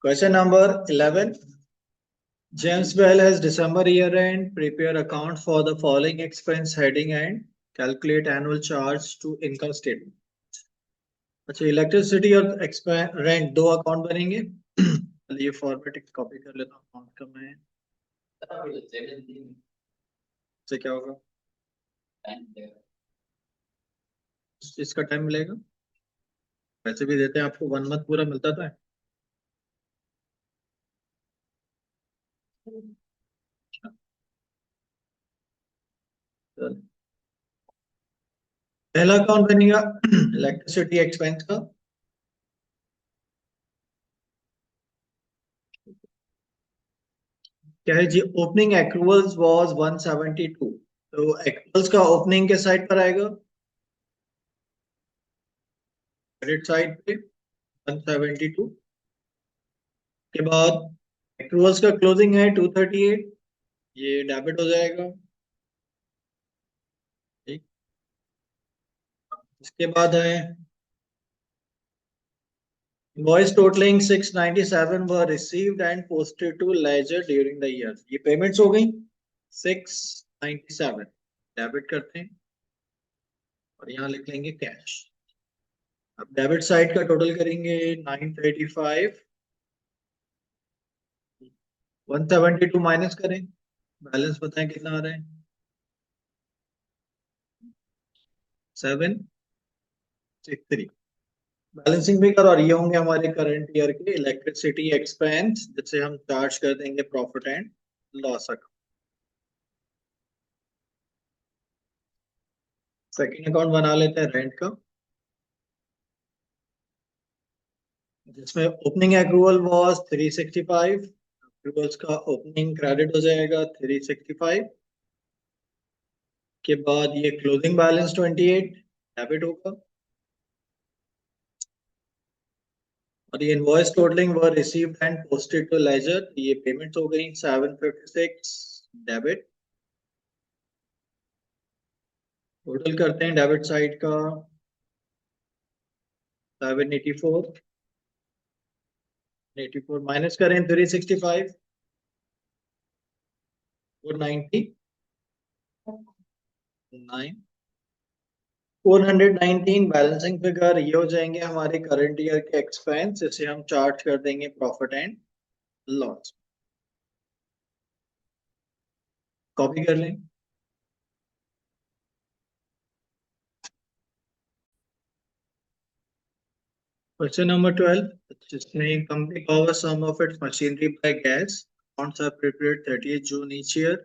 Question number 11. James Bell has December year end. Prepare account for the following expense heading and calculate annual charge to income statement. अच्छा electricity और rent दो account बनेंगे. ये format copy कर लेता हूँ. Account का मैं से क्या होगा इसका टाइम मिलेगा. वैसे भी देते हैं आपको 1 मंथ पूरा मिलता था. पहला अकाउंट बनेगा इलेक्ट्रिसिटी एक्सपेंस का. क्या है जी. Opening एक्रूवल्स was 172. तो एक्रूवल्स का ओपनिंग के साइड पर आएगा क्रेडिट साइड पे 172 के बाद एक्रूवल्स का क्लोजिंग है 238. ये डेबिट हो जाएगा. ठीक. इसके बाद है invoice totaling 697 were received and posted to ledger during the year. ये पेमेंट्स हो गई 697 डेबिट करते हैं और यहाँ लिख लेंगे कैश. अब डेबिट साइड का टोटल करेंगे 935. 172 माइनस करें. बैलेंस बताएं कितना आ रहा है. 763. बैलेंसिंग भी करो और ये होंगे हमारे करंट ईयर के इलेक्ट्रिसिटी एक्सपेंस जिससे हम चार्ज कर देंगे profit and loss account. Second account बना लेते हैं रेंट का जिसमें ओपनिंग एक्रूवल वाज 365. एक्रूवल्स का ओपनिंग क्रेडिट हो जाएगा 365 के बाद ये क्लोजिंग बैलेंस 28 डेबिट होगा और ये invoice totalling were received and posted to ledger. ये पेमेंट हो गई 756 डेबिट. टोटल करते हैं डेबिट साइड का 784. 84 माइनस करें 365 490 9 419. बैलेंसिंग फिगर ये हो जाएंगे हमारे करंट ईयर के एक्सपेंस जिसे हम चार्ज कर देंगे प्रॉफिट एंड लॉस. कॉपी कर लें. Question number 12. जिसमें company covers some of its machinery by gas. Accounts are prepared 30th June each year.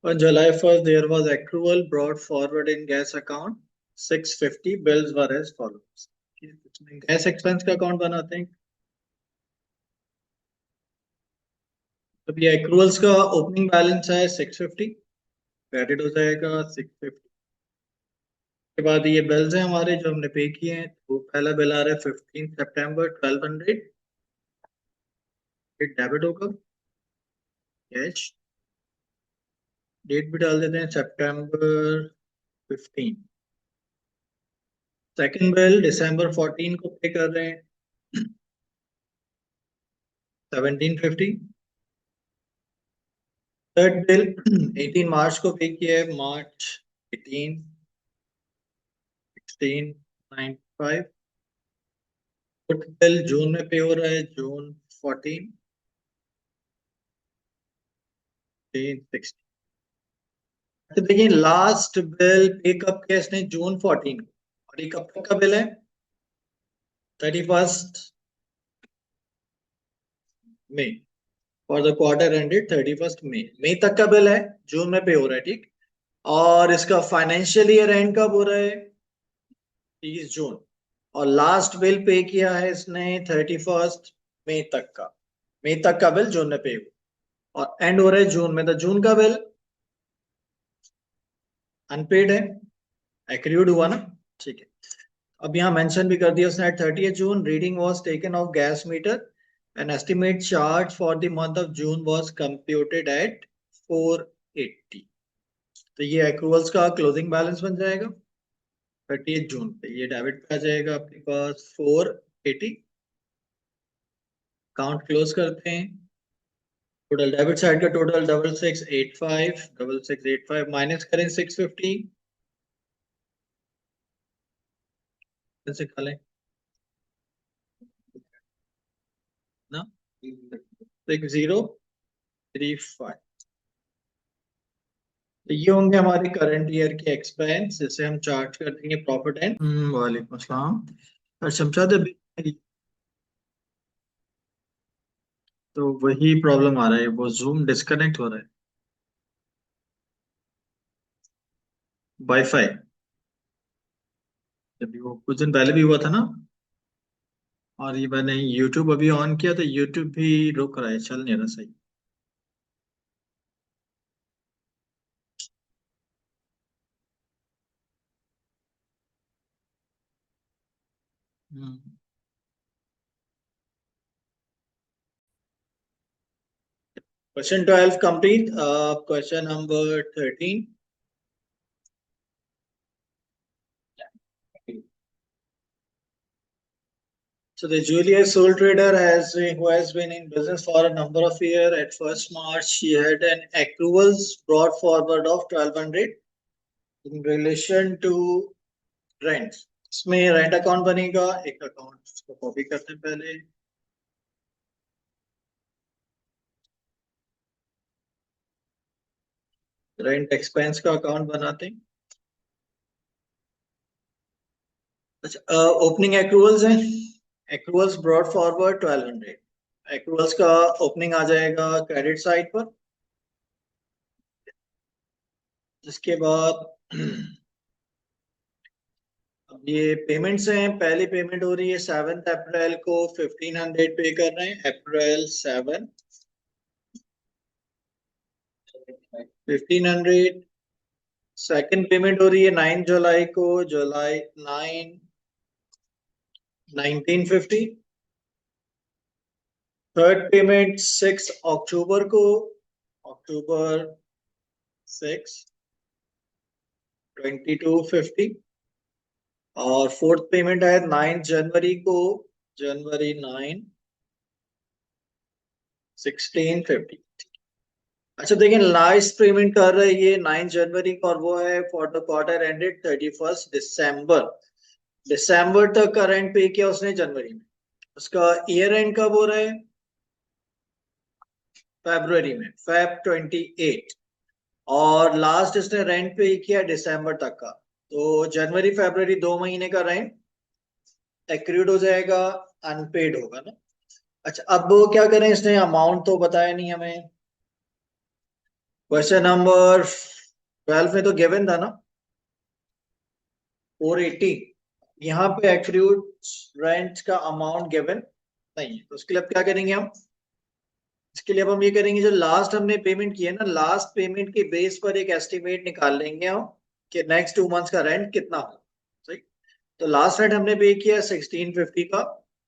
On July 1st, there was accrual brought forward in gas account 650. Bills were as follows. Gas expense का account बनाते हैं. अब ये एक्रूअल्स का opening balance है 650. Credit हो जाएगा 650 के बाद ये बिल्स हैं हमारे जो हमने पे किए हैं. तो पहला बिल आ रहा है 15 सितंबर 1200. डेबिट होगा कैश. डेट भी डाल देते हैं सितंबर 15. सेकंड बिल दिसंबर 14 को पे कर रहे हैं 1750. थर्ड बिल 18 मार्च को पे किया है मार्च 18 1695. फोर्थ बिल जून में पे हो रहा है जून 14 16. तो देखिए लास्ट बिल पे कब किया इसने जून 14 को और ये कब तक का बिल है 31st May for the quarter ended 31st May तक का बिल है. जून में पे हो रहा है. ठीक. और इसका फाइनेंशियल ईयर एंड कब हो रहा है 30 जून और लास्ट बिल पे किया है इसने 31st मई तक का. मई तक का बिल जून में पे हुआ और एंड हो रहा है जून में. तो जून का बिल अनपेड है. एक्रूड हुआ ना. ठीक है. अब यहाँ मेंशन भी कर दिया उसने 30 June reading was taken of gas meter. An estimate charge for the month of June was computed at 480. तो ये एक्रूवल्स का क्लोजिंग बैलेंस बन जाएगा 30 जून पे. ये डेबिट पे आ जाएगा आपके पास 480. अकाउंट क्लोज करते हैं। टोटल डेबिट साइड का टोटल 6685 माइनस करें 650 से खालें ना 6035। तो ये होंगे हमारे करंट ईयर के एक्सपेंस जिसे हम चार्ज कर देंगे प्रॉफिट एंड। वालेकुम अस्सलाम। शमशाद तो वही प्रॉब्लम आ रहा है, वो जूम डिस्कनेक्ट हो रहा है। वाईफाई जब वो कुछ दिन पहले भी हुआ था ना, और ये मैंने यूट्यूब अभी ऑन किया तो यूट्यूब भी रुक रहा है, चल नहीं रहा सही। Question 12 complete. Question number 13। So the Julius sole trader who has been in business for a number of years. At first March, he had an accruals brought forward of 1200 in relation to rent. इसमें rent account बनेगा, एक account को copy करते हैं पहले। Rent expense का account बनाते हैं। अच्छा, ओपनिंग एक्रूवल्स हैं। एक्रूवल्स ब्रॉट फॉरवर्ड 1200। एक्रूवल्स का ओपनिंग आ जाएगा क्रेडिट साइड पर। जिसके बाद अब ये पेमेंट्स हैं। पहली पेमेंट हो रही है 7 अप्रैल को, 1500 पे कर रहे हैं। अप्रैल 7 1500। सेकंड पेमेंट हो रही है 9 जुलाई को, जुलाई 9 1950। थर्ड पेमेंट 6 अक्टूबर को, अक्टूबर 6 2250। और फोर्थ पेमेंट है 9 जनवरी को, जनवरी 9 1650। अच्छा देखिए, लास्ट पेमेंट कर रहे हैं ये 9 जनवरी को, और वो है फॉर द क्वार्टर एंडेड 31 दिसंबर। दिसंबर तक का रेंट पे किया उसने जनवरी में। उसका ईयर एंड कब हो रहा है? फरवरी में, फेब 28। और लास्ट इसने रेंट पे किया दिसंबर तक का, तो जनवरी फरवरी 2 महीने का रेंट एक्रूड हो जाएगा, अनपेड होगा ना। अच्छा, अब वो क्या करें, इसने अमाउंट तो बताया नहीं हमें। क्वेश्चन नंबर 12 में तो गिवन था ना 480। यहाँ पे एक्रूड रेंट का अमाउंट गिवन नहीं है, तो उसके लिए अब क्या करेंगे हम? इसके लिए अब हम ये करेंगे, जो लास्ट हमने पेमेंट किया ना, लास्ट पेमेंट के बेस पर एक एस्टिमेट निकाल लेंगे हम कि नेक्स्ट 2 मंथ्स का रेंट कितना हो। सही। तो लास्ट रेंट हमने पे किया 1650 का।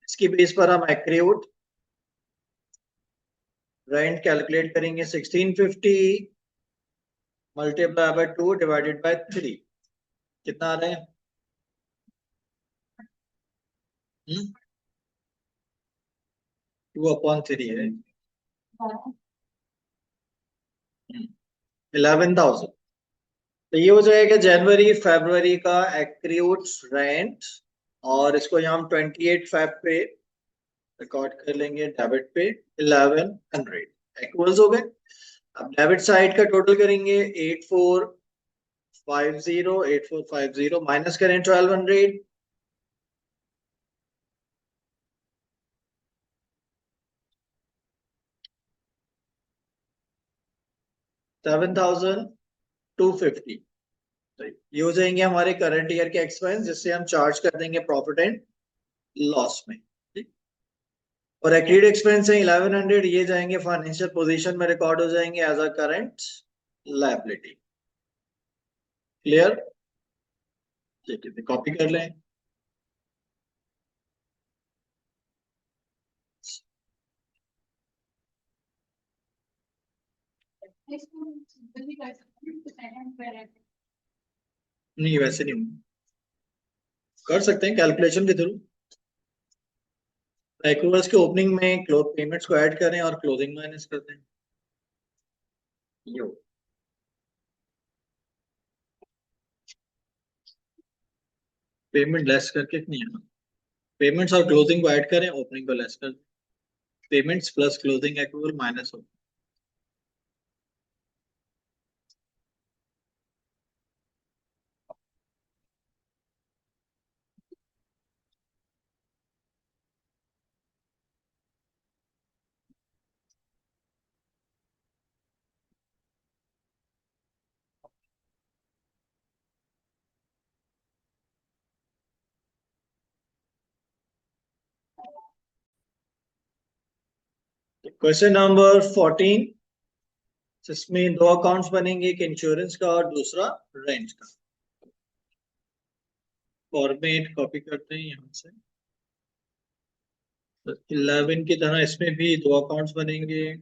इसकी बेस पर हम एक्रूड रेंट कैलकुलेट करेंगे। 1650 मल्टीप्लाई बाय 2 डिवाइडेड बाय 3 कितना आ रहा है? 2/3 है। 11,000। तो ये हो जाएगा जनवरी फरवरी का एक्रूड रेंट। और इसको यहाँ हम 28 फेब पे रिकॉर्ड कर लेंगे डेबिट पे 1100 एक्रूअल्स हो गए। अब डेबिट साइड का टोटल करेंगे 8450 माइनस करें 1200। 7250। तो ये हो जाएंगे हमारे करंट ईयर के एक्सपेंस, जिससे हम चार्ज कर देंगे प्रॉफिट एंड लॉस में। ठीक। और एक्रीड एक्सपेंस है 1100, ये जाएंगे फाइनेंशियल पोजीशन में, रिकॉर्ड हो जाएंगे as a current liability. Clear? ठीक है, कॉपी कर लें। नहीं वैसे नहीं, कर सकते हैं कैलकुलेशन के थ्रू। एक्रूअल्स के ओपनिंग में क्लोज पेमेंट्स को ऐड करें और क्लोजिंग माइनस कर दें। यो पेमेंट लेस करके नहीं आना, पेमेंट्स और क्लोजिंग को ऐड करें, ओपनिंग को लेस कर दें। Payments plus closing accrual minus हो। क्वेश्चन नंबर 14, जिसमें दो अकाउंट्स बनेंगे, एक इंश्योरेंस का और दूसरा रेंट का। फॉर्मेट कॉपी करते हैं यहाँ से। तो 11 की तरह इसमें भी दो अकाउंट्स बनेंगे।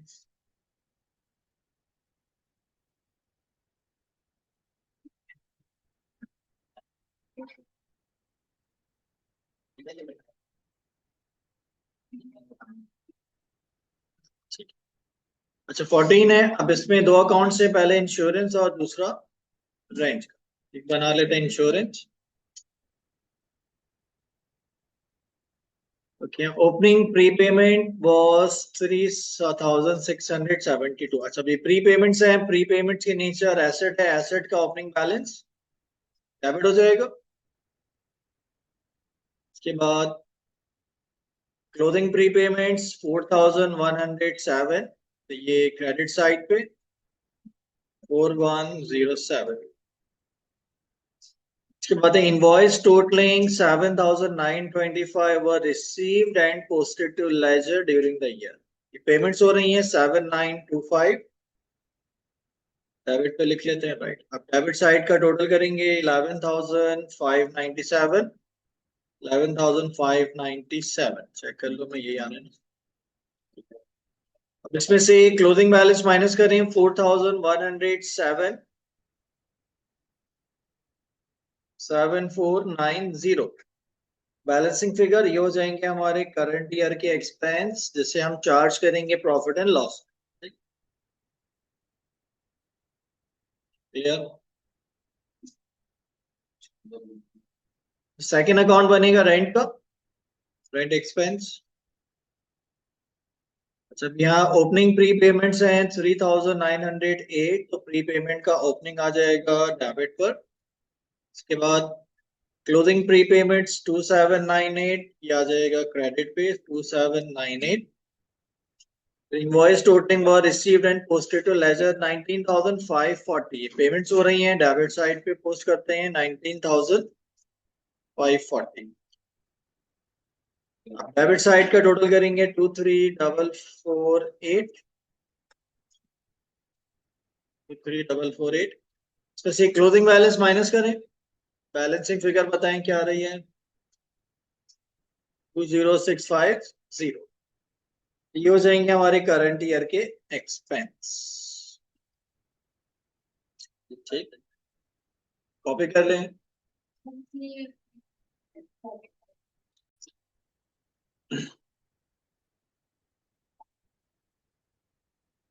ठीक। अच्छा 14 है, अब इसमें दो अकाउंट से, पहले इंश्योरेंस और दूसरा रेंट का। एक बना लेते हैं insurance. Okay, opening prepayment was 3672। अच्छा, अभी प्रीपेमेंट्स है, प्रीपेमेंट्स के नेचर एसेट है, एसेट का ओपनिंग बैलेंस डेबिट हो जाएगा। इसके बाद क्लोजिंग प्रीपेमेंट्स 4107, तो ये क्रेडिट साइड पे 4107। इसके बाद invoice totalling 7925 were received and posted to ledger during the year. ये पेमेंट्स हो रही हैं 7925, डेबिट पे लिख लेते हैं, राइट। अब डेबिट साइड का टोटल करेंगे 11,597, 11,597 चेक कर लो, मैं यही आने ना। अब इसमें से क्लोजिंग बैलेंस माइनस करें 4,107, 7490। बैलेंसिंग फिगर ये हो जाएंगे हमारे करंट ईयर के एक्सपेंस, जिसे हम चार्ज करेंगे profit and loss. Clear. Second account बनेगा रेंट का, रेंट एक्सपेंस। अच्छा, यहाँ ओपनिंग प्री पेमेंट्स हैं 3908, तो प्री पेमेंट का ओपनिंग आ जाएगा डेबिट पर। इसके बाद क्लोजिंग प्री पेमेंट्स 2798, ये आ जाएगा क्रेडिट पे 2798। Invoice totalling were received and posted to ledger 19,540, payments हो रही हैं, डेबिट साइड पे पोस्ट करते हैं 19,540। डेबिट साइड का टोटल करेंगे 23,448, 23,448। इसमें से क्लोजिंग बैलेंस माइनस करें, बैलेंसिंग फिगर बताएं क्या आ रही है, 20,650। ये हो जाएंगे हमारे करंट ईयर के एक्सपेंस। ठीक, कॉपी कर लें।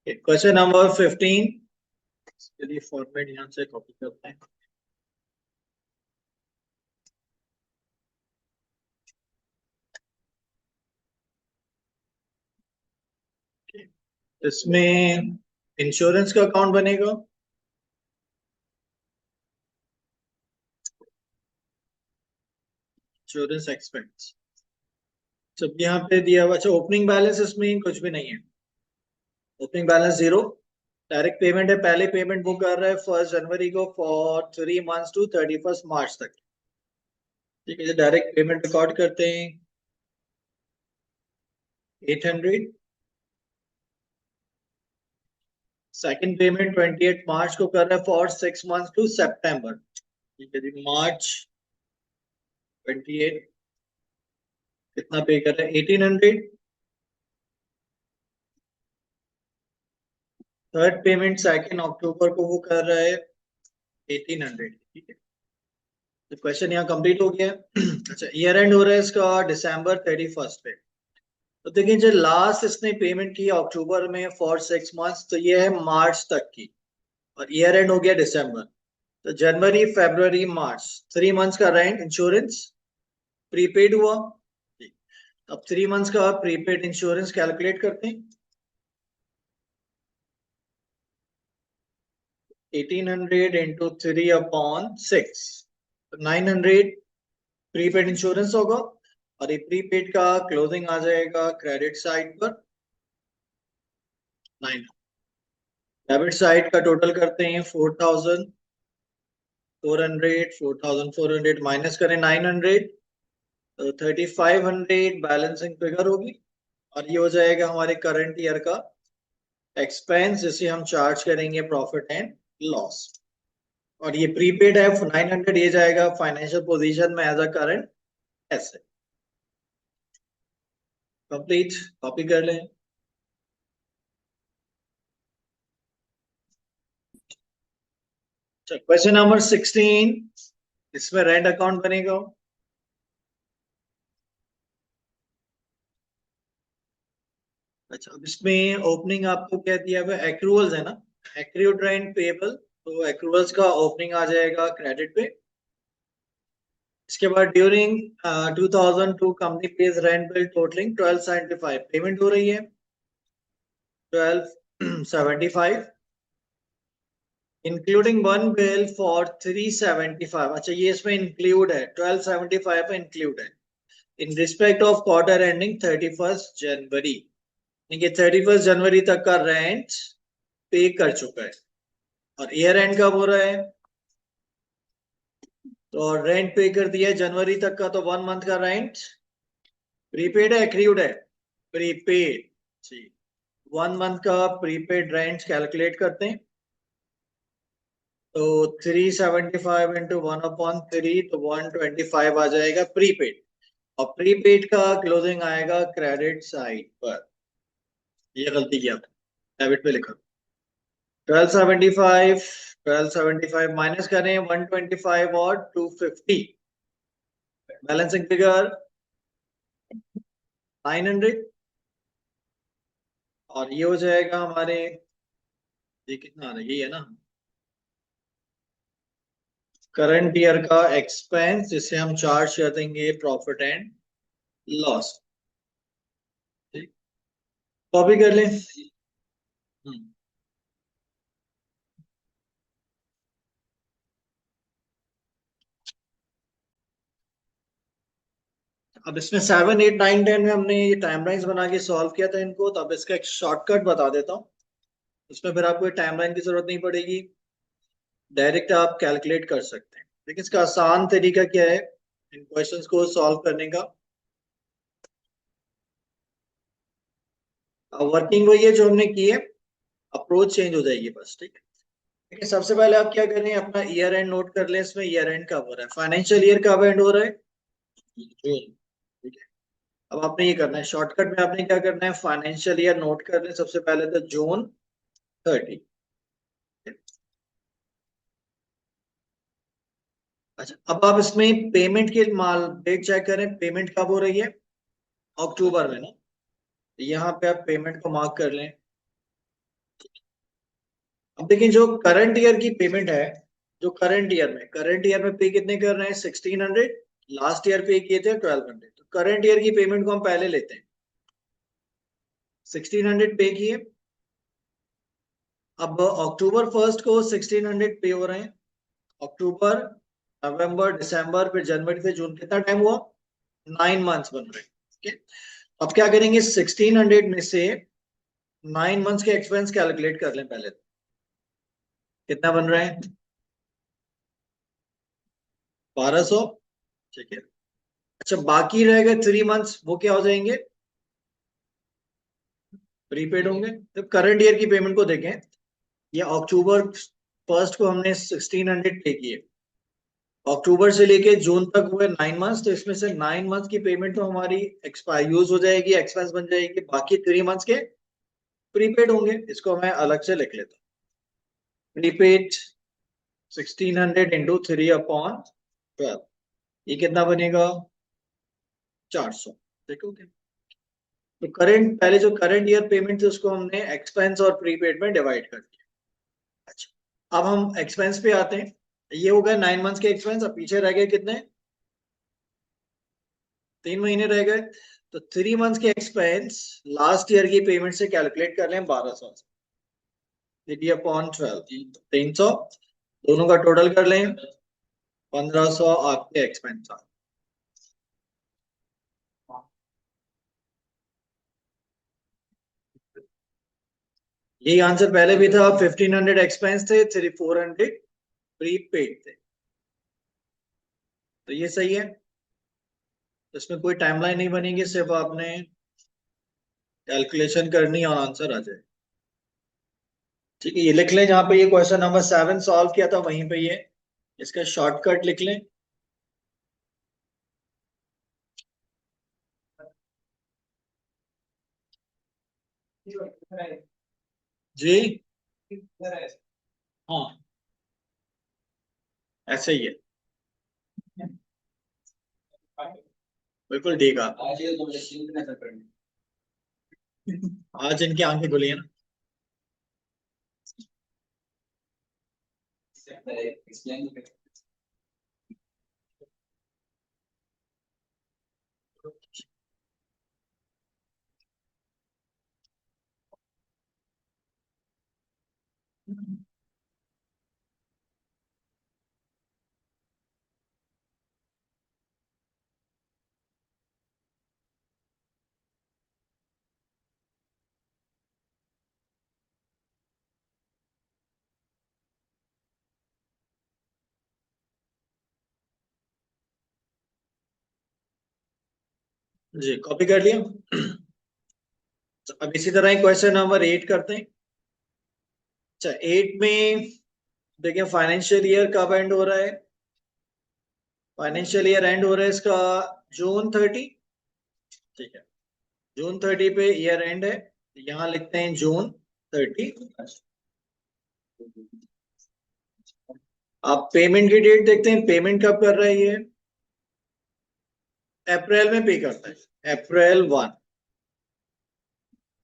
क्वेश्चन नंबर 15, इसके लिए फॉर्मेट यहाँ से कॉपी करते हैं। इसमें इंश्योरेंस का अकाउंट बनेगा, इंश्योरेंस एक्सपेंस। जब यहाँ पे दिया हुआ, अच्छा ओपनिंग बैलेंस इसमें कुछ भी नहीं है, opening balance zero. Direct payment है, पहले पेमेंट वो कर रहा है 1 जनवरी को फॉर 3 मंथ्स टू 31 मार्च तक। ठीक है, डायरेक्ट पेमेंट रिकॉर्ड करते हैं 800। सेकंड पेमेंट 28 मार्च को कर रहा है फॉर 6 मंथ्स टू सितंबर। ठीक है जी, मार्च 28 कितना पे कर रहा है 1800। थर्ड पेमेंट 2 अक्टूबर को वो कर रहा है 1800। ठीक है, तो क्वेश्चन यहाँ कंप्लीट हो गया। अच्छा, ईयर एंड हो रहा है इसका December 31 पे। तो देखिए जो लास्ट इसने पेमेंट की अक्टूबर में फॉर 6 मंथ्स, तो ये है मार्च तक की, और ईयर एंड हो गया दिसंबर। तो जनवरी फरवरी मार्च 3 मंथ्स का रेंट इंश्योरेंस प्रीपेड हुआ। अब 3 मंथ्स का प्रीपेड इंश्योरेंस कैलकुलेट करते हैं। 1800 इंटू 3/6, 900 प्रीपेड इंश्योरेंस होगा। और ये प्रीपेड का क्लोजिंग आ जाएगा क्रेडिट साइड पर 9। डेबिट साइड का टोटल करते हैं 4400 माइनस करें 900, तो 3500 बैलेंसिंग फिगर होगी। और ये हो जाएगा हमारे करंट ईयर का एक्सपेंस, जिसे हम चार्ज करेंगे प्रॉफिट एंड लॉस। और ये प्रीपेड है 900, ये जाएगा फाइनेंशियल पोजीशन में as a current asset. Complete, copy कर लें। क्वेश्चन नंबर 16, इसमें रेंट अकाउंट बनेगा। अच्छा, अब इसमें ओपनिंग आपको क्या दिया हुआ है, एक्रूअल्स है ना, एक्रूड रेंट पेबल, तो एक्रूअल्स का ओपनिंग आ जाएगा क्रेडिट पे। इसके बाद during 2002 company page rent bill totalling 1275, payment हो रही है 1275, इंक्लूडिंग वन बिल फॉर 375। अच्छा, ये इसमें इंक्लूड है, 1275 में इंक्लूड है in respect of quarter ending 31 जनवरी, यानी कि 31 जनवरी तक का रेंट पे कर चुका है। और ईयर एंड कब हो रहा है, तो रेंट पे कर दिया है जनवरी तक का, तो 1 मंथ का रेंट प्रीपेड है एक्रीड है, प्रीपेड जी। 1 मंथ का प्रीपेड रेंट कैलकुलेट करते हैं। तो 375 इंटू 1/3, तो 125 आ जाएगा प्रीपेड। और प्रीपेड का क्लोजिंग आएगा क्रेडिट साइड पर। ये गलती किया, डेबिट पे लिखा 1275, 1275 माइनस करें 125 और 250, बैलेंसिंग फिगर 900। और ये हो जाएगा हमारे, ये कितना आ रहा है, ये है ना करंट ईयर का एक्सपेंस, जिसे हम चार्ज कर देंगे प्रॉफिट एंड लॉस। ठीक, कॉपी कर लें। हम्म, अब इसमें 7 8 9 10 में हमने ये टाइमलाइंस बना के सॉल्व किया था इनको, तो अब इसका एक शॉर्टकट बता देता हूँ। इसमें फिर आपको टाइमलाइन की जरूरत नहीं पड़ेगी, डायरेक्ट आप कैलकुलेट कर सकते हैं। लेकिन इसका आसान तरीका क्या है इन क्वेश्चंस को सॉल्व करने का, वर्किंग वही है जो हमने की है, अप्रोच चेंज हो जाएगी बस। ठीक है, लेकिन सबसे पहले आप क्या करें, अपना ईयर एंड नोट कर लें। इसमें ईयर एंड कब हो रहा है, फाइनेंशियल ईयर कब एंड हो रहा है, जून। ठीक है, अब आपने ये करना है शॉर्टकट में, आपने क्या करना है फाइनेंशियल ईयर नोट कर लें सबसे पहले, तो June 30। अच्छा, अब आप इसमें पेमेंट के माल डेट चेक करें, पेमेंट कब हो रही है, अक्टूबर में ना, यहाँ पे आप पेमेंट को मार्क कर लें। अब देखिए जो करंट ईयर की पेमेंट है, जो करंट ईयर में पे कितने कर रहे हैं 1600, लास्ट ईयर पे किए थे 1200, तो करंट ईयर की पेमेंट को हम पहले लेते हैं, 1600 पे किए। अब अक्टूबर 1 को 1600 पे हो रहे हैं, अक्टूबर नवंबर दिसंबर फिर जनवरी से जून, कितना टाइम हुआ, 9 मंथ्स बन रहे हैं। ठीक है, अब क्या करेंगे 1600 में से 9 मंथ्स के एक्सपेंस कैलकुलेट कर लें पहले, कितना बन रहा है 1200। ठीक है, अच्छा बाकी रह गए 3 मंथ्स, वो क्या हो जाएंगे, प्रीपेड होंगे। तो करंट ईयर की पेमेंट को देखें, ये अक्टूबर 1 को हमने 1600 पे किए, अक्टूबर से लेके जून तक हुए 9 मंथ्स, तो इसमें से 9 मंथ्स की पेमेंट तो हमारी एक्सपायर यूज हो जाएगी, एक्सपेंस बन जाएगी, बाकी 3 मंथ्स के प्रीपेड होंगे। इसको मैं अलग से लिख लेता हूँ, प्रीपेड 1600 इंटू 3/12, ये कितना बनेगा 400। देखोगे, तो करंट, पहले जो करंट ईयर पेमेंट थे उसको हमने एक्सपेंस और प्रीपेड में डिवाइड कर दिया। अच्छा, अब हम एक्सपेंस पे आते हैं। ये हो गए 9 मंथ्स के एक्सपेंस। अब पीछे रह गए कितने? 3 महीने रह गए। तो 3 मंथ्स के एक्सपेंस लास्ट ईयर की पेमेंट से कैलकुलेट कर लें 1200 से अपॉन 12, 300, दोनों का टोटल कर लें 1500 आपके एक्सपेंस आ। यही आंसर पहले भी था। 1500 एक्सपेंस थे, 400 प्रीपेड थे। तो ये सही है। तो इसमें कोई टाइमलाइन नहीं बनेगी, सिर्फ आपने कैलकुलेशन करनी और आंसर आ जाए। ठीक है, ये लिख लें। जहां पे ये क्वेश्चन नंबर 7 सॉल्व किया था वहीं पे ये इसका शॉर्टकट लिख लें। जी हाँ, ऐसे ही है। बिल्कुल ठीक है। आज इनकी आंखें खुली है ना। जी, कॉपी कर लिया। तो अब इसी तरह ही क्वेश्चन नंबर 8 करते हैं। अच्छा, 8 में देखिए फाइनेंशियल ईयर कब एंड हो रहा है। फाइनेंशियल ईयर एंड हो रहा है इसका June 30। ठीक है, June 30 पे ईयर एंड है। यहाँ लिखते हैं June 30। आप पेमेंट की डेट देखते हैं, पेमेंट कब कर रहा है ये? अप्रैल में पे करता है, April 1।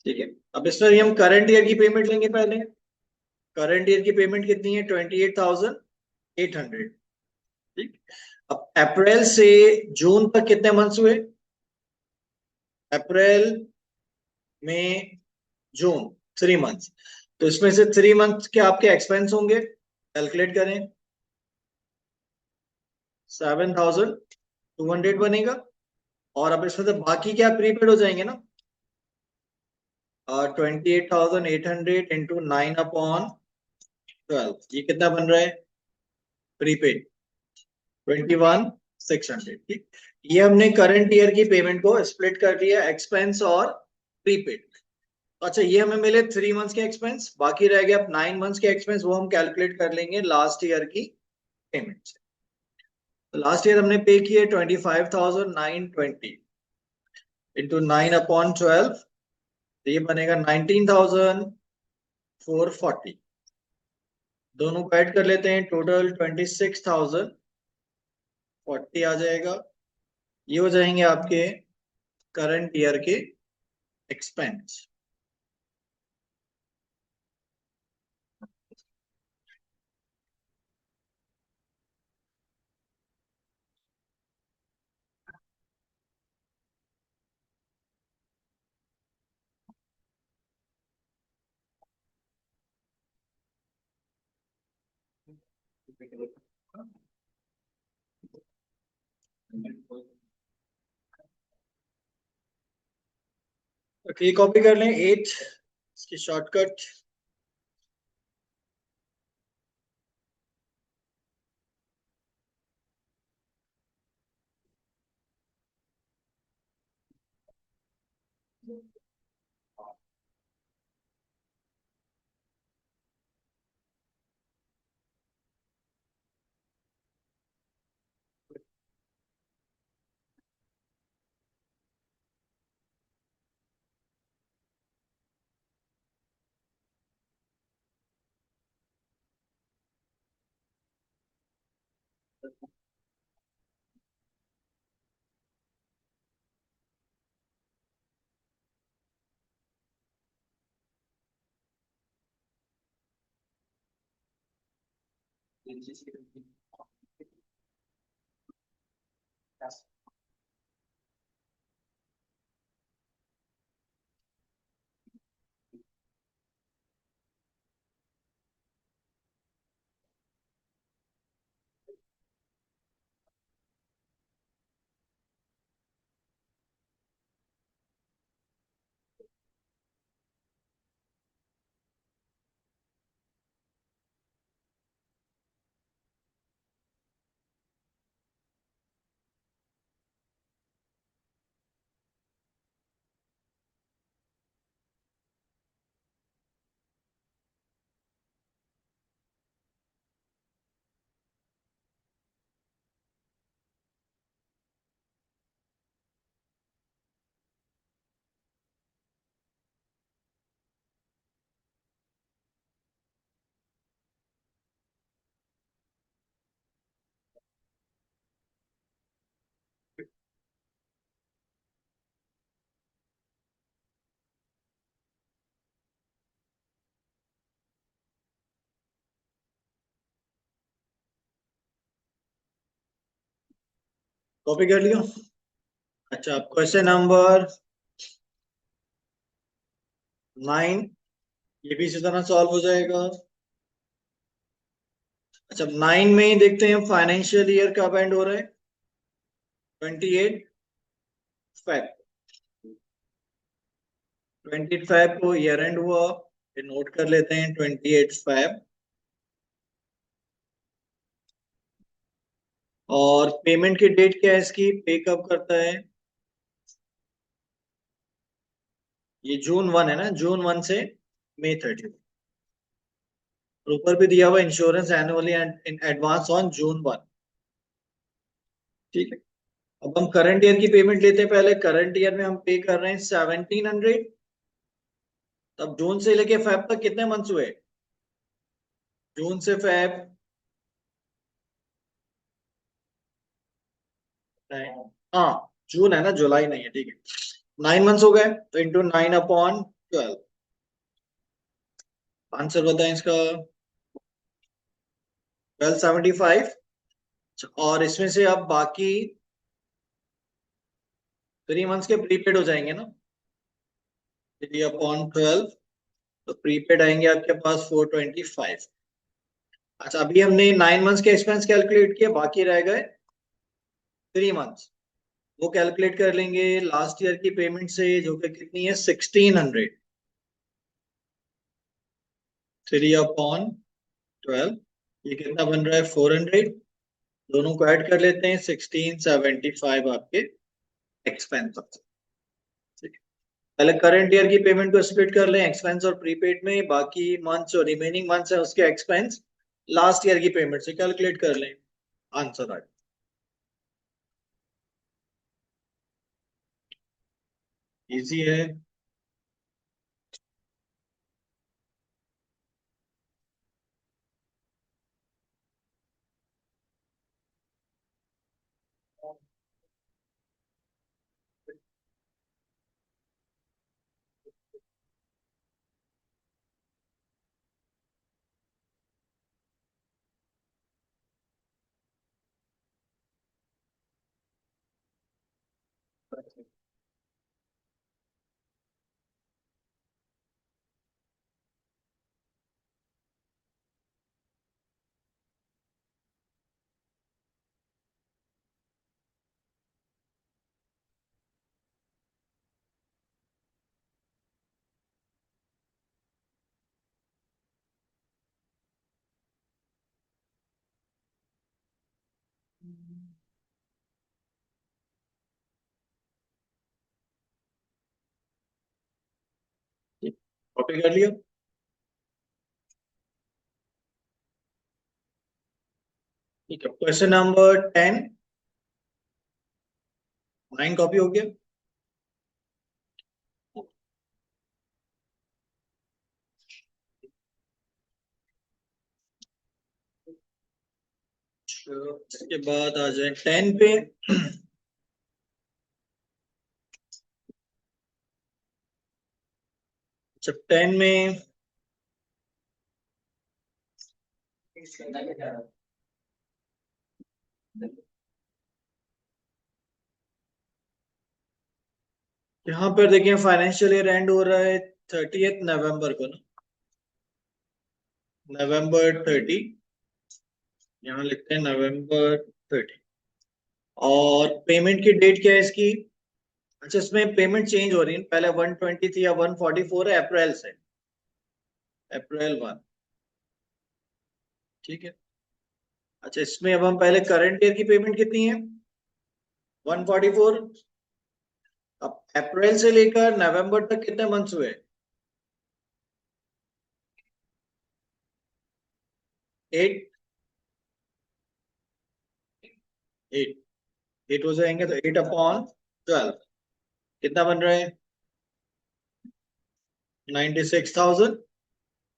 ठीक है, अब इसमें भी हम करंट ईयर की पेमेंट लेंगे पहले। करंट ईयर की पेमेंट कितनी है? 28,800। ठीक। अब अप्रैल से जून तक कितने मंथ्स हुए? अप्रैल, मई, जून, 3 मंथ्स। तो इसमें से 3 मंथ के आपके एक्सपेंस होंगे, कैलकुलेट करें। 7,200 बनेगा। और अब इसमें से बाकी क्या प्रीपेड हो जाएंगे ना। 28,800 इंटू 9/12, ये कितना बन रहा है प्रीपेड? 21,600। ठीक। ये हमने करंट ईयर की पेमेंट को स्प्लिट कर लिया एक्सपेंस और प्रीपेड। अच्छा, ये हमें मिले 3 मंथ्स के एक्सपेंस, बाकी रह गया अब 9 मंथ्स के एक्सपेंस, वो हम कैलकुलेट कर लेंगे लास्ट ईयर की पेमेंट से। तो लास्ट ईयर हमने पे किए 25,920 इंटू 9/12, तो ये बनेगा 19,440। दोनों को ऐड कर लेते हैं, टोटल 26,040 आ जाएगा। ये हो जाएंगे आपके करंट ईयर के एक्सपेंस। ओके, कॉपी कर लें 8, इसकी शॉर्टकट। कॉपी कर लियो। अच्छा, क्वेश्चन नंबर 9, ये भी इसी तरह सॉल्व हो जाएगा। अच्छा, 9 में ही देखते हैं फाइनेंशियल ईयर कब एंड हो रहा है। 28 फेब। 28 फेब को ईयर एंड हुआ, ये नोट कर लेते हैं 28 फेब। और पेमेंट की डेट क्या है इसकी, पे कब करता है। ये June 1 है ना, June 1 से May 30। और ऊपर भी दिया हुआ insurance annually and in advance on June 1। ठीक है। अब हम करंट ईयर की पेमेंट लेते हैं। पहले करंट ईयर में हम पे कर रहे हैं 1700। तब जून से लेके फेब तक कितने मंथ्स हुए। जून से फेब, हाँ जून है ना, जुलाई नहीं है, ठीक है। 9 मंथ्स हो गए, तो इंटू 9/12। आंसर बताएं इसका। 1275। और इसमें से अब बाकी 3 मंथ्स के प्रीपेड हो जाएंगे ना। 3/12, तो प्रीपेड आएंगे आपके पास 425। अच्छा, अभी हमने 9 मंथ्स के एक्सपेंस कैलकुलेट किए, बाकी रह गए 3 मंथ्स। वो कैलकुलेट कर लेंगे लास्ट ईयर की पेमेंट से, जो कि कितनी है 1600। 3/12, ये कितना बन रहा है 400। दोनों को ऐड कर लेते हैं, 1675 आपके एक्सपेंस। ठीक है। पहले करंट ईयर की पेमेंट को स्प्लिट कर लें एक्सपेंस और प्रीपेड में, बाकी मंथ्स और रिमेनिंग मंथ्स है उसके एक्सपेंस लास्ट ईयर की पेमेंट से कैलकुलेट कर लें। आंसर आ इजी है। कॉपी कर लिया। ठीक है, क्वेश्चन नंबर 10। 9 कॉपी हो गया। इसके बाद आ जाए 10 पे। जब 10 में यहाँ पर देखिए फाइनेंशियल ईयर एंड हो रहा है 30 नवंबर को ना, November 30। यहाँ लिखते हैं November 30। और पेमेंट की डेट क्या है इसकी? अच्छा, इसमें पेमेंट चेंज हो रही है, पहले 120 थी या 144 है, अप्रैल से, April 1। ठीक है। अच्छा, इसमें अब हम पहले करंट ईयर की पेमेंट कितनी है? 144। अब अप्रैल से लेकर नवंबर तक कितने मंथ्स हुए? 8। 8 8 हो जाएंगे तो 8/12 कितना बन रहा है? 96,000।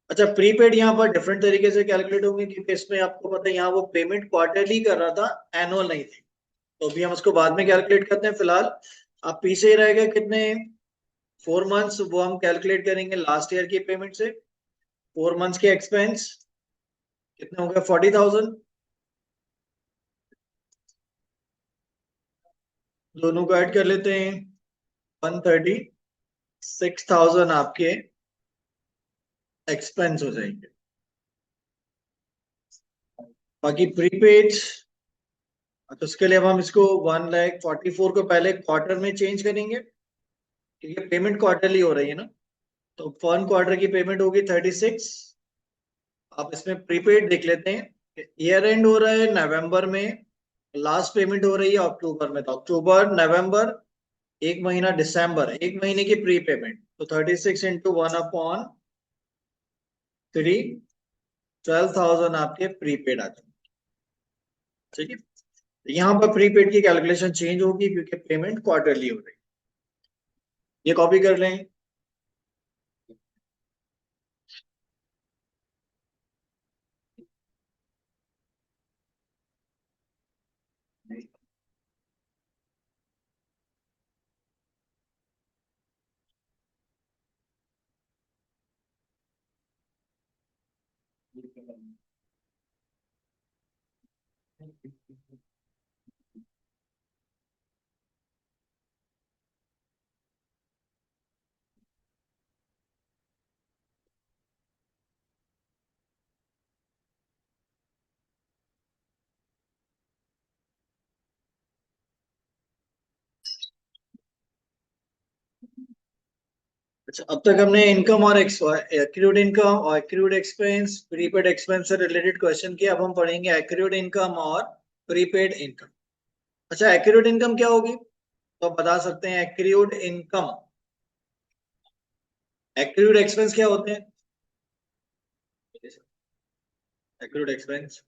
अच्छा, प्रीपेड यहाँ पर डिफरेंट तरीके से कैलकुलेट होंगे, क्योंकि इसमें आपको पता है यहाँ वो पेमेंट क्वार्टरली कर रहा था, एनुअल नहीं थी। तो अभी हम उसको बाद में कैलकुलेट करते हैं, फिलहाल आप पीछे ही रहेगा कितने 4 मंथ्स, वो हम कैलकुलेट करेंगे लास्ट ईयर की पेमेंट से। 4 मंथ्स के एक्सपेंस कितने हो गए? 40,000। दोनों को ऐड कर लेते हैं, 136,000 आपके एक्सपेंस हो जाएंगे। बाकी प्रीपेड, तो उसके लिए अब हम इसको 1,44,000 को पहले क्वार्टर में चेंज करेंगे, क्योंकि पेमेंट क्वार्टरली हो रही है ना। तो 1 क्वार्टर की पेमेंट होगी 36। आप इसमें प्रीपेड देख लेते हैं, ईयर एंड हो रहा है नवंबर में, लास्ट पेमेंट हो रही है अक्टूबर में, तो अक्टूबर नवंबर, एक महीना दिसंबर, एक महीने की प्री पेमेंट, तो 36 इंटू 1/3, 12,000 आपके प्रीपेड आ जाए। ठीक है। यहाँ पर प्रीपेड की कैलकुलेशन चेंज होगी, क्योंकि पेमेंट क्वार्टरली हो रही है। ये कॉपी कर लें। अच्छा, अब तक हमने इनकम और एक्रूड इनकम और एक्रूड एक्सपेंस, प्रीपेड एक्सपेंस से रिलेटेड क्वेश्चन किया। अब हम पढ़ेंगे एक्रूड इनकम और प्रीपेड इनकम। अच्छा, एक्रूड इनकम क्या होगी? तो आप बता सकते हैं एक्रूड इनकम। एक्रूड एक्सपेंस क्या होते हैं? एक्रूड एक्सपेंस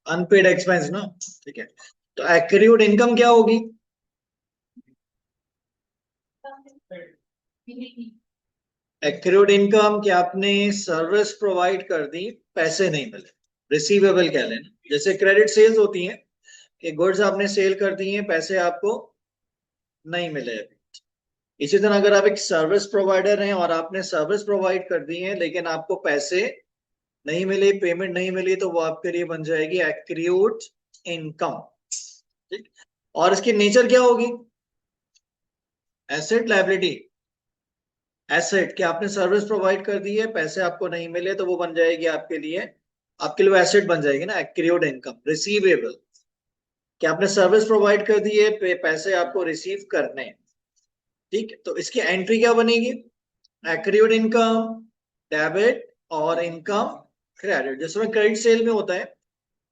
अनपेड एक्सपेंस ना। ठीक है। तो एक्रूड इनकम क्या होगी? एक्रूड इनकम कि आपने सर्विस प्रोवाइड कर दी, पैसे नहीं मिले, रिसीवेबल कह लेना। जैसे क्रेडिट सेल्स होती हैं कि गुड्स आपने सेल कर दी हैं, पैसे आपको नहीं मिले अभी। इसी तरह अगर आप एक सर्विस प्रोवाइडर हैं और आपने सर्विस प्रोवाइड कर दी है, लेकिन आपको पैसे नहीं मिले, पेमेंट नहीं मिली, तो वो आपके लिए बन जाएगी एक्रूड इनकम। ठीक। और इसकी नेचर क्या होगी? Asset liability. एसेट कि आपने सर्विस प्रोवाइड कर दी है, पैसे आपको नहीं मिले, तो वो बन जाएगी आपके लिए वो एसेट बन जाएगी ना, एक्रूड इनकम। रिसीवेबल कि आपने सर्विस प्रोवाइड कर दी है, पैसे आपको रिसीव करने हैं। ठीक है, तो इसकी एंट्री क्या बनेगी? एक्रूड इनकम डेबिट और इनकम क्रेडिट। जिसमें क्रेडिट सेल में होता है,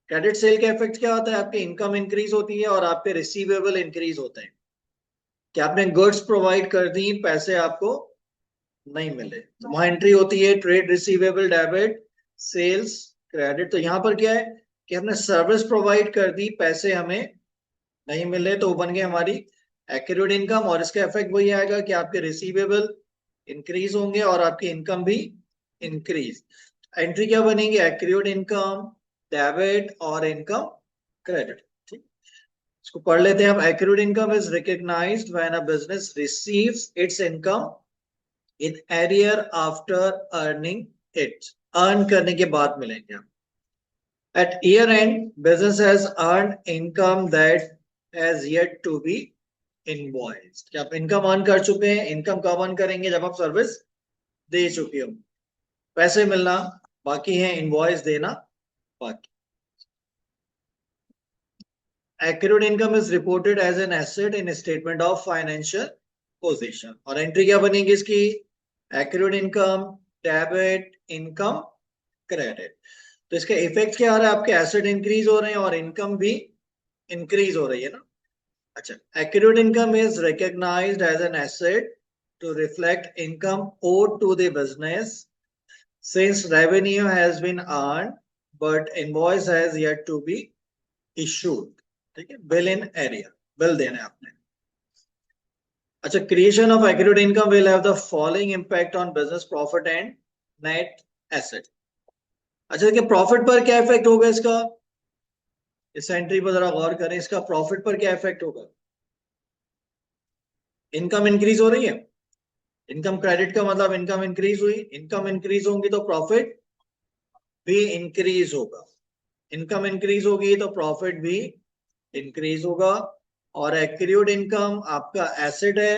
क्रेडिट सेल का इफेक्ट क्या होता है? आपकी इनकम इंक्रीज होती है और आपके रिसीवेबल इंक्रीज होते हैं, कि आपने गुड्स प्रोवाइड कर दी, पैसे आपको नहीं मिले, तो वहां एंट्री होती है trade receivable debit sales credit. तो यहाँ पर क्या है कि हमने सर्विस प्रोवाइड कर दी, पैसे हमें नहीं मिले, तो वो बन गए हमारी एक्रूड इनकम। और इसका इफेक्ट वही आएगा कि आपके रिसीवेबल इंक्रीज होंगे और आपकी इनकम भी इंक्रीज। एंट्री क्या बनेगी? एक्रूड इनकम डेबिट और इनकम क्रेडिट। ठीक। इसको पढ़ लेते हैं। अब accrued income is recognised when a business receives its income in arrear after earning it, earn करने के बाद मिलेंगे। At year end business has earn income that has yet to be invoiced. क्या आप इनकम अर्न कर चुके हैं? Income कब अर्न करेंगे? जब आप सर्विस दे चुके हो। पैसे मिलना बाकी है, इनवॉइस देना बाकी। Accrued income is reported as an asset in statement of financial position। और एंट्री क्या बनेगी इसकी? Accrued income, debit, income, credit. तो इसका इफेक्ट क्या आ रहा है? आपके एसेट इंक्रीज हो रहे हैं और इनकम भी इंक्रीज हो रही है ना। अच्छा, accrued income is recognized as an asset to reflect income owed to the business since revenue has been earned but invoice has yet to be issued। ठीक है, बिल इन एरिया, बिल देना है आपने। अच्छा, creation of accurate income will have the following impact on business profit and net asset. अच्छा, देखिए profit पर क्या इफेक्ट होगा इसका? इस एंट्री पर जरा गौर करें, इसका प्रॉफिट पर क्या इफेक्ट होगा? इनकम इंक्रीज हो रही है, इनकम क्रेडिट का मतलब इनकम इंक्रीज हुई, इनकम इंक्रीज होंगी तो प्रॉफिट भी इंक्रीज होगा, इनकम इंक्रीज होगी तो प्रॉफिट भी इंक्रीज होगा। और एक्यूरेट इनकम आपका एसेट है,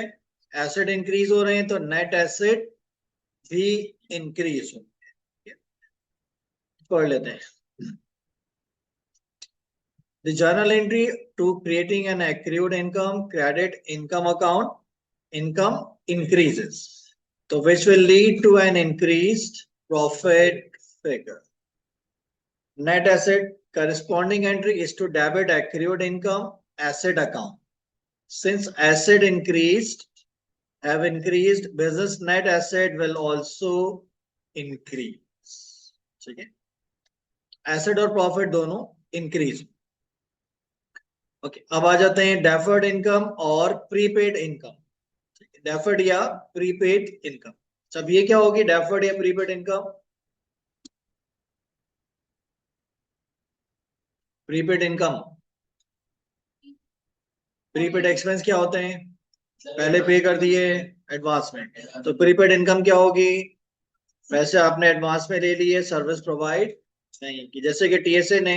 एसेट इंक्रीज हो रहे हैं तो नेट एसेट भी इंक्रीज होंगे। पढ़ लेते हैं। The journal entry to creating an accrued income credit income account, income increases, so which will lead to an increased profit figure। Net asset corresponding entry is to debit accrued income asset account। Since asset increased, have increased, business net asset will also increase। ठीक है, asset और profit दोनों increase. Okay, अब आ जाते हैं deferred income और prepaid income. Deferred या prepaid income, सब ये क्या होगी? डेफर्ड या prepaid income. Prepaid income, prepaid expense क्या होते हैं? पहले पे कर दिए एडवांस में, तो प्रीपेड इनकम क्या होगी? वैसे आपने एडवांस में ले लिए, सर्विस प्रोवाइड नहीं की। जैसे कि टीएसए ने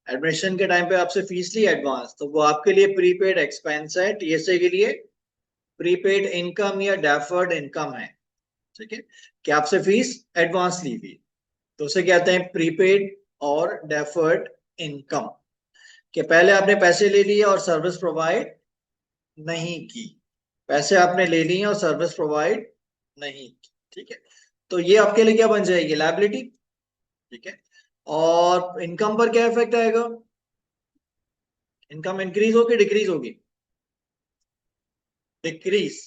एडमिशन के टाइम पे आपसे फीस ली एडवांस, तो वो आपके लिए प्रीपेड एक्सपेंस है, टीएसए के लिए प्रीपेड इनकम या डेफर्ड इनकम है। ठीक है, कि आपसे फीस एडवांस ली हुई, तो उसे कहते हैं प्रीपेड और डेफर्ड इनकम। कि पहले आपने पैसे ले लिए और सर्विस प्रोवाइड नहीं की, पैसे आपने ले लिए और सर्विस प्रोवाइड नहीं की। ठीक है, तो ये आपके लिए क्या बन जाएगी? लायबिलिटी। ठीक है, और इनकम पर क्या इफेक्ट आएगा? इनकम इंक्रीज होगी डिक्रीज होगी? डिक्रीज।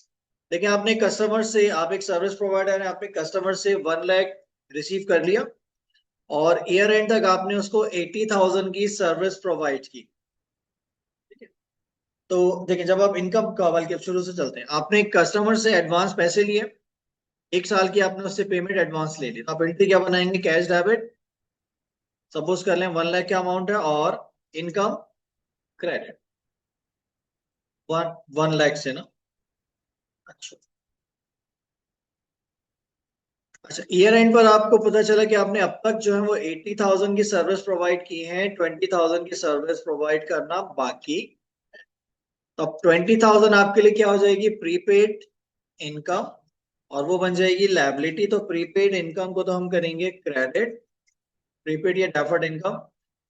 देखिए, आपने कस्टमर से, आप एक सर्विस प्रोवाइडर है, आपने कस्टमर से 1 लाख रिसीव कर लिया और ईयर एंड तक आपने उसको 80,000 की सर्विस प्रोवाइड की। ठीक है, तो देखिए, जब आप इनकम का, बल्कि अब शुरू से चलते हैं, आपने एक कस्टमर से एडवांस पैसे लिए, 1 साल की आपने उससे पेमेंट एडवांस ले ली, तो आप एंट्री क्या बनाएंगे? Cash debit. सपोज कर लें 1 लाख का अमाउंट है और इनकम क्रेडिट 1 लाख से ना। अच्छा, अच्छा, ईयर एंड पर आपको पता चला कि आपने अब तक जो है वो 80,000 की सर्विस प्रोवाइड की है, 20,000 की सर्विस प्रोवाइड करना बाकी। तो अब 20,000 आपके लिए क्या हो जाएगी? प्रीपेड इनकम, और वो बन जाएगी लायबिलिटी। तो प्रीपेड इनकम को तो हम करेंगे क्रेडिट, प्रीपेड या डेफर्ड इनकम।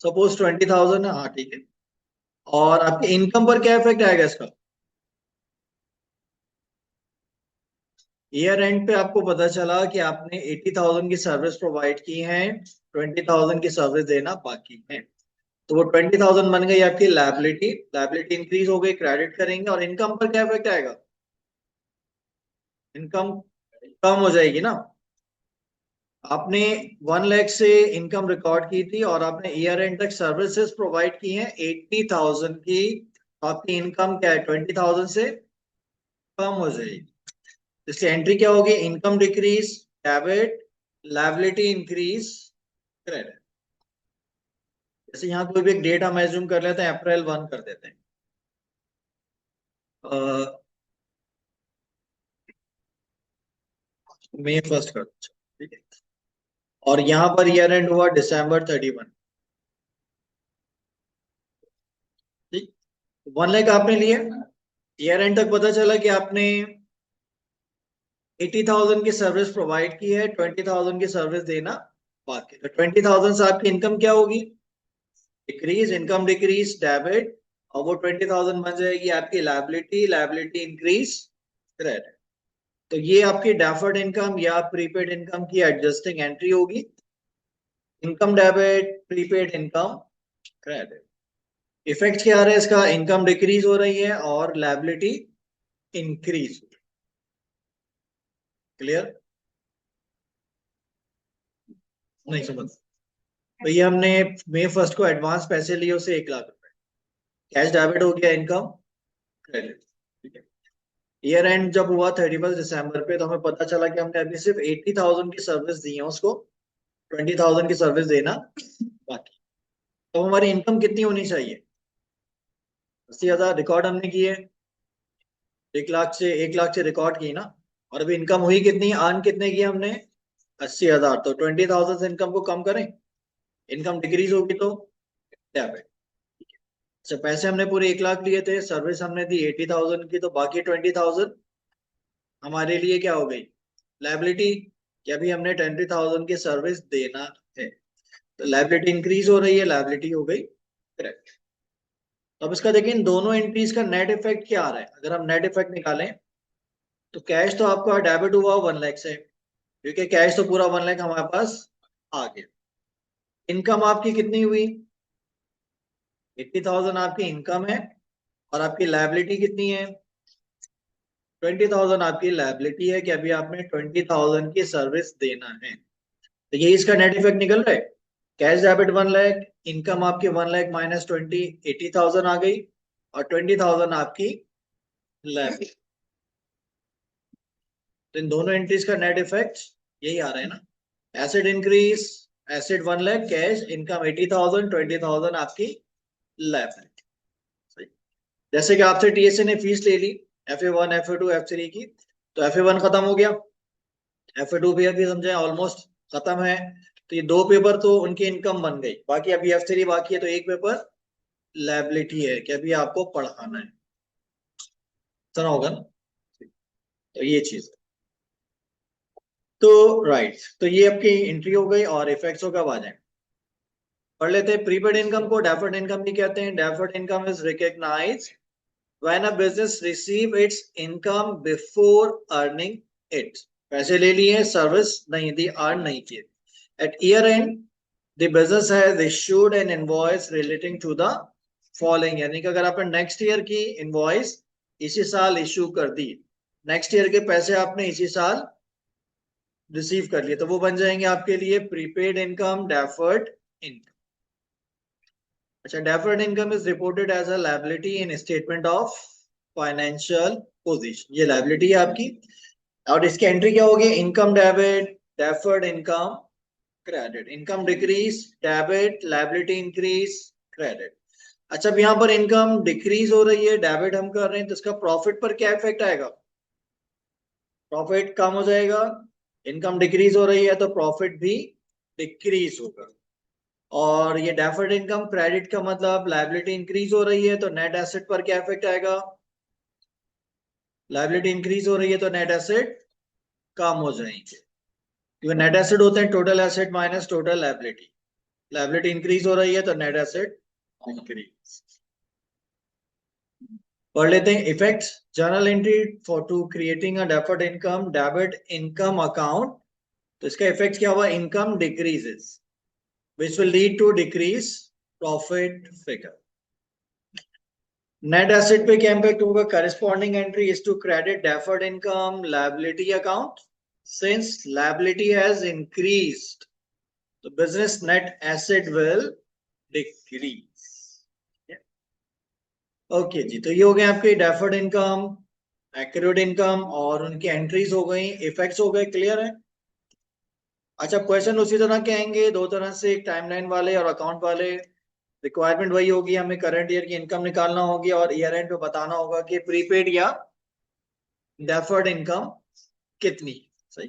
सपोज 20,000 है, हाँ ठीक है। और आपके इनकम पर क्या इफेक्ट आएगा इसका? ईयर एंड पे आपको पता चला कि आपने 80,000 की सर्विस प्रोवाइड की है, 20,000 की सर्विस देना बाकी है, तो वो 20,000 बन गई आपकी लायबिलिटी। लायबिलिटी इंक्रीज हो गई, क्रेडिट करेंगे। और इनकम पर क्या इफेक्ट आएगा? इनकम कम हो जाएगी ना। आपने 1 लाख से इनकम रिकॉर्ड की थी और आपने ईयर एंड तक सर्विसेज प्रोवाइड की हैं 80,000 की, तो आपकी इनकम क्या है? 20,000 से कम हो जाएगी। इसकी एंट्री क्या होगी? Income decrease debit, liability increase credit. जैसे यहाँ कोई भी एक डेट हम एज्यूम कर लेते हैं, अप्रैल 1 कर देते हैं। मई 1 कर दो, ठीक है। और यहां पर ईयर एंड हुआ December 31। ठीक, 1 लाख आपने लिए, ईयर एंड तक पता चला कि आपने 80,000 की सर्विस प्रोवाइड की है, 20,000 की सर्विस देना बाकी। तो 20,000 से आपकी इनकम क्या होगी? डिक्रीज, इनकम डिक्रीज, डेबिट, और वो 20,000 बन जाएगी आपकी लायबिलिटी, लायबिलिटी इंक्रीज, क्रेडिट। तो ये आपकी डेफर्ड इनकम या प्रीपेड इनकम की एडजस्टिंग एंट्री होगी। Income debit, prepaid income, credit. Effect क्या आ रहा है इसका? इनकम डिक्रीज हो रही है और लायबिलिटी इंक्रीज। क्लियर? नहीं समझ? तो ये हमने मई 1 को एडवांस पैसे लिए उसे 1 लाख रुपए, कैश डेबिट हो गया, इनकम क्रेडिट। ठीक है, ईयर एंड जब हुआ 31 दिसंबर पे, तो हमें पता चला कि हमने अभी सिर्फ 80,000 की सर्विस दी है उसको, 20,000 की सर्विस देना बाकी। तो हमारी इनकम कितनी होनी चाहिए? 80,000 रिकॉर्ड हमने की है, 1 लाख से रिकॉर्ड की ना। और अभी इनकम हुई कितनी, अर्न कितने की हमने? 80,000। तो 20,000 से इनकम को कम करें, इनकम डिक्रीज होगी तो डेबिट। अच्छा, पैसे हमने पूरे 1 लाख लिए थे, सर्विस हमने दी 80,000 की, तो बाकी 20,000 हमारे लिए क्या हो गई? लायबिलिटी, कि अभी हमने 20,000 की सर्विस देना है। तो लायबिलिटी इंक्रीज हो रही है, लायबिलिटी हो गई करेक्ट। अब इसका देखिए, इन दोनों एंट्रीज का नेट इफेक्ट क्या आ रहा है। अगर हम नेट इफेक्ट निकालें, तो कैश तो आपका डेबिट हुआ 1 लाख से, क्योंकि कैश तो पूरा 1 लाख हमारे पास आ गया। इनकम आपकी कितनी हुई? 80,000 आपकी इनकम है, और आपकी लायबिलिटी कितनी है? 20,000 आपकी लायबिलिटी है, कि अभी आपने 20,000 की सर्विस देना है। तो यही इसका नेट इफेक्ट निकल रहा है। कैश डेबिट 1 लाख, इनकम आपकी 1 लाख माइनस 20, 80,000 आ गई, और 20,000 आपकी लायबिलिटी। तो इन दोनों एंट्रीज का नेट इफेक्ट यही आ रहा है ना। Asset increase, asset 1 lakh, cash income 80,000, 20,000 आपकी लायबिलिटी। जैसे कि आपसे टीएसए ने फीस ले ली, FA1, FA2, F3 की, तो FA1 खत्म हो गया, FA2 भी अभी समझे ऑलमोस्ट खत्म है। तो ये 2 पेपर तो उनकी इनकम बन गई, बाकी अभी F3 बाकी है, तो एक पेपर लायबिलिटी है कि अभी आपको पढ़ाना है। सुना होगा ना? तो ये चीज है। तो राइट, तो ये आपकी एंट्री हो गई, और इफेक्ट्स हो कब आ जाए पढ़ लेते हैं। प्रीपेड इनकम को डेफर्ड इनकम भी कहते हैं। Deferred income is recognised when a business receive its income before earning it. पैसे ले लिए, सर्विस नहीं दी, अर्न नहीं किए। At year end the business has issued an invoice relating to the following, यानी कि अगर आपने नेक्स्ट ईयर की इनवॉइस इसी साल इशू कर दी, नेक्स्ट ईयर के पैसे आपने इसी साल रिसीव कर लिए, तो वो बन जाएंगे आपके लिए प्रीपेड इनकम, डेफर्ड इनकम। अच्छा, deferred income is reported as a liability in statement of financial position. ये लायबिलिटी है आपकी, और इसकी एंट्री क्या होगी? Income debit, deferred income credit. Income decrease, debit, liability increase, credit. अच्छा, अब यहाँ पर इनकम डिक्रीज हो रही है, डेबिट हम कर रहे हैं, तो इसका प्रॉफिट पर क्या इफेक्ट आएगा? प्रॉफिट कम हो जाएगा। इनकम डिक्रीज हो रही है, तो प्रॉफिट भी डिक्रीज होगा। और ये डेफर्ड इनकम क्रेडिट का मतलब लायबिलिटी इंक्रीज हो रही है, तो नेट एसेट पर क्या इफेक्ट आएगा? लायबिलिटी इंक्रीज हो रही है, तो नेट एसेट कम हो जाएंगे, क्योंकि नेट एसेट होते हैं total asset minus total liability. Liability increase हो रही है, तो नेट एसेट इंक्रीज। पढ़ लेते हैं effects. Journal entry for to creating a deferred income debit income account. तो इसका इफेक्ट क्या हुआ? Income decreases, which will lead to decrease profit figure. Net asset पे क्या इंपैक्ट होगा? Corresponding entry is to credit deferred income liability account, since liability has increased तो business net asset will decrease. Okay ji, तो ये हो गए आपके deferred income, accurate income, और उनकी एंट्रीज हो गई, इफेक्ट्स हो गए। क्लियर है? अच्छा, क्वेश्चन उसी तरह के आएंगे, दो तरह से, एक टाइमलाइन वाले और अकाउंट वाले। रिक्वायरमेंट वही होगी, हमें करंट ईयर की इनकम निकालना होगी, और ईयर एंड पे बताना होगा कि प्रीपेड या डेफर्ड इनकम कितनी। सही।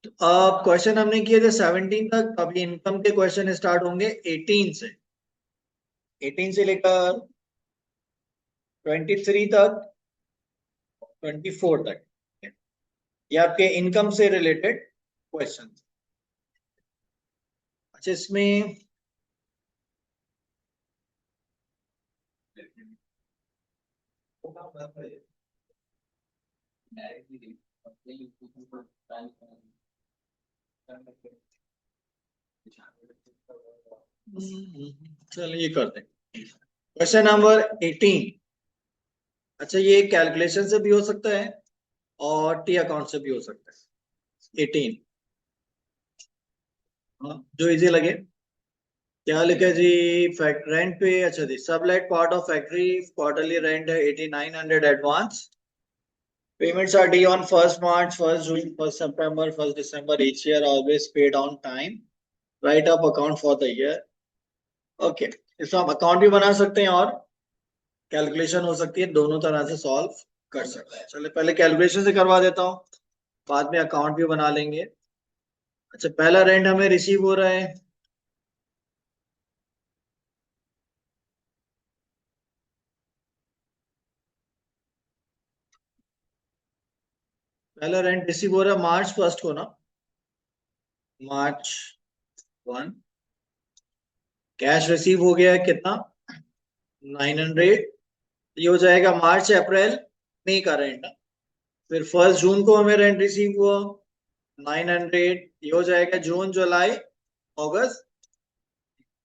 अब क्वेश्चन हमने किए थे 17 तक, अभी इनकम के क्वेश्चन स्टार्ट होंगे 18 से। 18 से लेकर 23 तक, 24 तक, ये आपके इनकम से रिलेटेड क्वेश्चन। अच्छा, इसमें चलिए ये करते हैं। Question number 18। अच्छा, ये कैलकुलेशन से भी हो सकता है और टी अकाउंट से भी हो सकता है। 18, हाँ, जो इजी लगे। क्या लिखा है जी? फैक्ट रेंट पे, अच्छा जी, sublet part of factory, quarterly rent है 8900 advance. Payments are due on 1st March, 1st June, 1st September, 1st December each year, always paid on time. Write up account for the year. Okay, इसमें आप account भी बना सकते हैं और calculation हो सकती है, दोनों तरह से सॉल्व कर सकते हैं। चलिए पहले कैलकुलेशन से करवा देता हूँ, बाद में अकाउंट भी बना लेंगे। अच्छा, पहला रेंट हमें रिसीव हो रहा है, पहला रेंट रिसीव हो रहा है March 1st को ना, March 1। कैश रिसीव हो गया है कितना? 900। ये हो जाएगा मार्च अप्रैल मई का रेंट। फिर 1st जून को हमें रेंट रिसीव हुआ 900। ये हो जाएगा जून जुलाई अगस्त।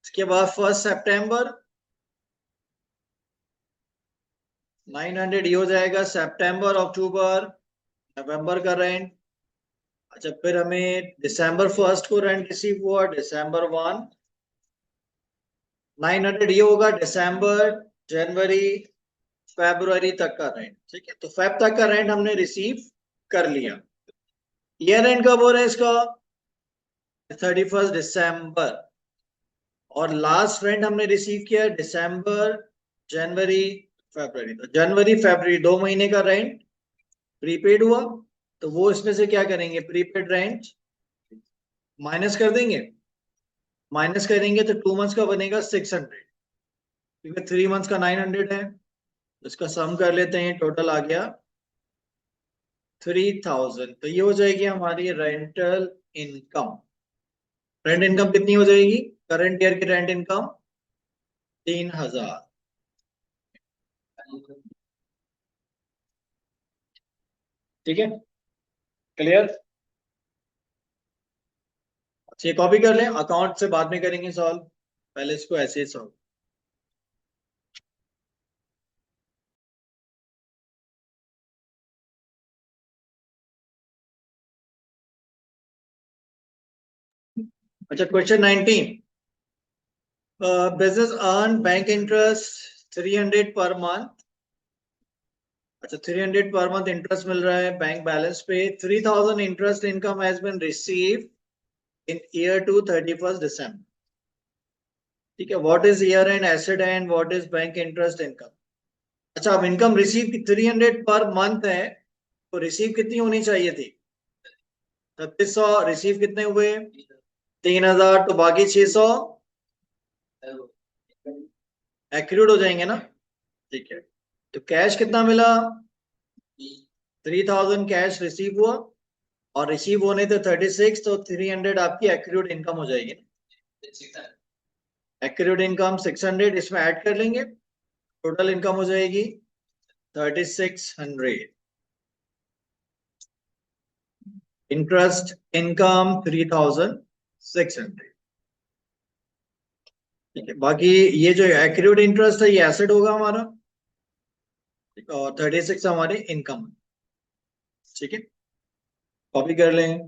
इसके बाद 1st September 900। ये हो जाएगा सितंबर अक्टूबर नवंबर का रेंट। अच्छा, फिर हमें दिसंबर 1st को रेंट रिसीव हुआ, December 1 900। ये होगा दिसंबर जनवरी फरवरी तक का रेंट। ठीक है, तो फेब तक का रेंट हमने रिसीव कर लिया। ईयर एंड कब हो रहा है इसका? 31st December। और लास्ट रेंट हमने रिसीव किया दिसंबर जनवरी फरवरी। तो जनवरी फरवरी 2 महीने का रेंट प्रीपेड हुआ, तो वो इसमें से क्या करेंगे, प्रीपेड रेंट माइनस कर देंगे। माइनस करेंगे तो 2 मंथ्स का बनेगा 600, क्योंकि 3 मंथ्स का 900 है। तो इसका सम कर लेते हैं, टोटल आ गया 3000। तो ये हो जाएगी हमारी रेंटल इनकम। रेंट इनकम कितनी हो जाएगी? करंट ईयर की रेंट इनकम 3000। ठीक है, क्लियर? अच्छा, ये कॉपी कर लें, अकाउंट से बाद में करेंगे सॉल्व, पहले इसको ऐसे ही सॉल्व। अच्छा, question 19। Business earn bank interest 300 per month. अच्छा, 300 पर मंथ इंटरेस्ट मिल रहा है बैंक बैलेंस पे। 3000 interest income has been receive in year to 31st December। ठीक है, what is year end asset and what is bank interest income? अच्छा, अब income receive 300 per month है, तो रिसीव कितनी होनी चाहिए थी? 3600। रिसीव कितने हुए? 3000। तो बाकी 600 एक्यूरेट हो जाएंगे ना। ठीक है, तो कैश कितना मिला? 3000 कैश रिसीव हुआ, और रिसीव होने थे 36, तो 300 आपकी एक्यूरेट इनकम हो जाएगी ना। एक्यूरेट इनकम 600 इसमें ऐड कर लेंगे, टोटल इनकम हो जाएगी 3600। Interest income 3600। ठीक है, बाकी ये जो एक्यूरेट इंटरेस्ट है ये एसेट होगा हमारा, और 36 हमारे इनकम। ठीक है, कॉपी कर लें।